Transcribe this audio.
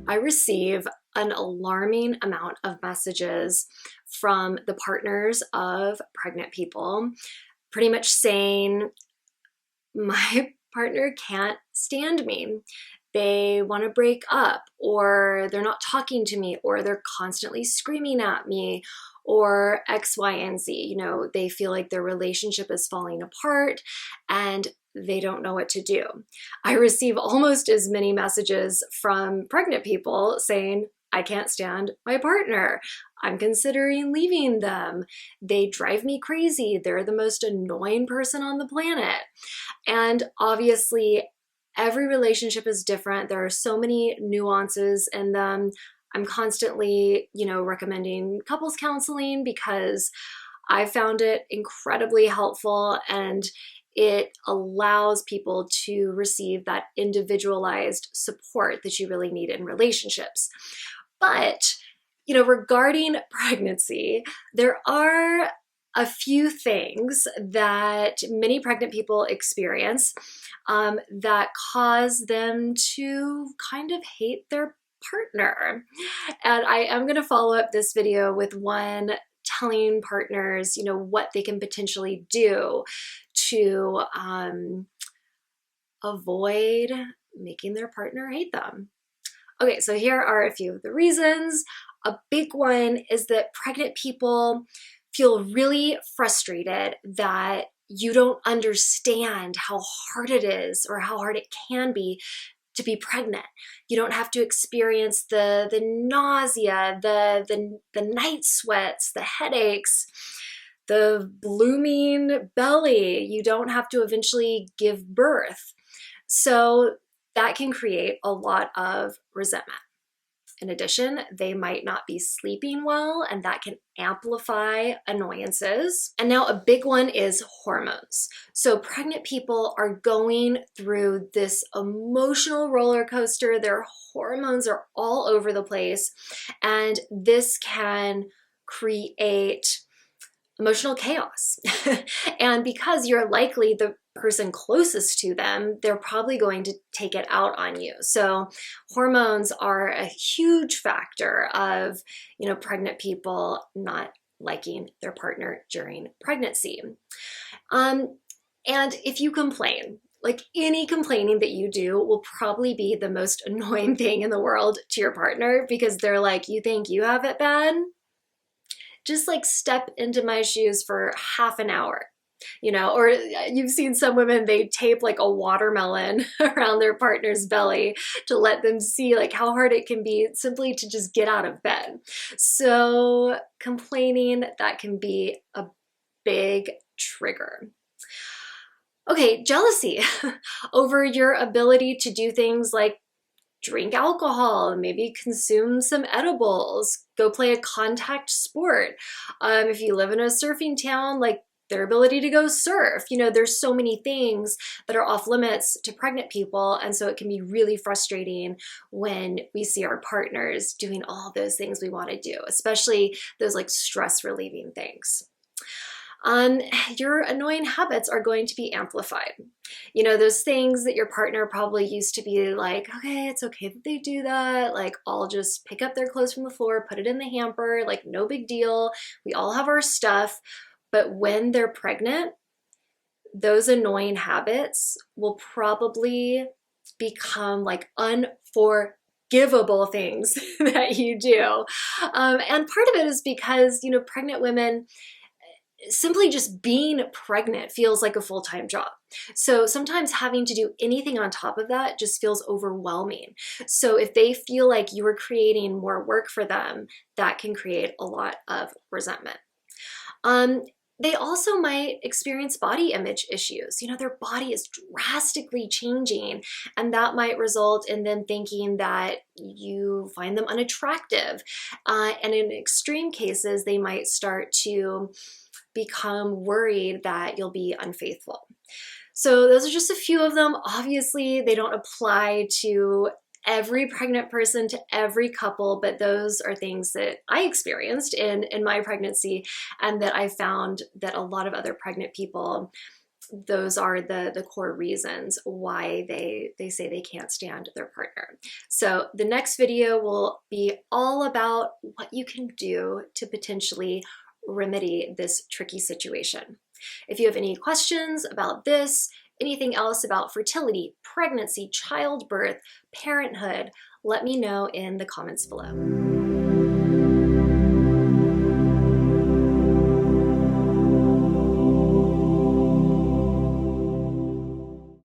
I receive an alarming amount of messages from the partners of pregnant people, pretty much saying, my partner can't stand me. They want to break up, or they're not talking to me, or they're constantly screaming at me, or X, Y, and Z. They feel like their relationship is falling apart and they don't know what to do. I receive almost as many messages from pregnant people saying, I can't stand my partner. I'm considering leaving them. They drive me crazy. They're the most annoying person on the planet. And obviously, every relationship is different. There are so many nuances in them. I'm constantly, recommending couples counseling because I found it incredibly helpful, and it allows people to receive that individualized support that you really need in relationships. But, regarding pregnancy, there are a few things that many pregnant people experience that cause them to kind of hate their partner. And I am going to follow up this video with one telling partners, what they can potentially do to avoid making their partner hate them. Okay, so here are a few of the reasons. A big one is that pregnant people feel really frustrated that you don't understand how hard it is or how hard it can be to be pregnant. You don't have to experience the nausea, the night sweats, the headaches, the blooming belly. You don't have to eventually give birth. So that can create a lot of resentment. In addition, they might not be sleeping well, and that can amplify annoyances. And now a big one is hormones. So pregnant people are going through this emotional roller coaster. Their hormones are all over the place, and this can create emotional chaos. And because you're likely the person closest to them, they're probably going to take it out on you. So hormones are a huge factor of, pregnant people not liking their partner during pregnancy. And if you complain, like any complaining that you do will probably be the most annoying thing in the world to your partner, because they're like, you think you have it bad? Just like step into my shoes for half an hour, or you've seen some women, they tape like a watermelon around their partner's belly to let them see like how hard it can be simply to just get out of bed. So complaining, that can be a big trigger. Okay, jealousy over your ability to do things like drink alcohol, maybe consume some edibles, go play a contact sport. If you live in a surfing town, like their ability to go surf. There's so many things that are off limits to pregnant people. And so it can be really frustrating when we see our partners doing all those things we want to do, especially those like stress relieving things. Your annoying habits are going to be amplified. Those things that your partner probably used to be like, okay, it's okay that they do that. Like, I'll just pick up their clothes from the floor, put it in the hamper, like no big deal. We all have our stuff. But when they're pregnant, those annoying habits will probably become like unforgivable things that you do. And part of it is because, pregnant women, simply just being pregnant feels like a full-time job. So sometimes having to do anything on top of that just feels overwhelming. So if they feel like you are creating more work for them, that can create a lot of resentment. They also might experience body image issues. Their body is drastically changing, and that might result in them thinking that you find them unattractive. And in extreme cases, they might start to become worried that you'll be unfaithful. So those are just a few of them. Obviously, they don't apply to every pregnant person, to every couple, but those are things that I experienced in my pregnancy, and that I found that a lot of other pregnant people those are the core reasons why they say they can't stand their partner. So the next video will be all about what you can do to potentially remedy this tricky situation. If you have any questions about this, anything else about fertility, pregnancy, childbirth, parenthood, let me know in the comments below.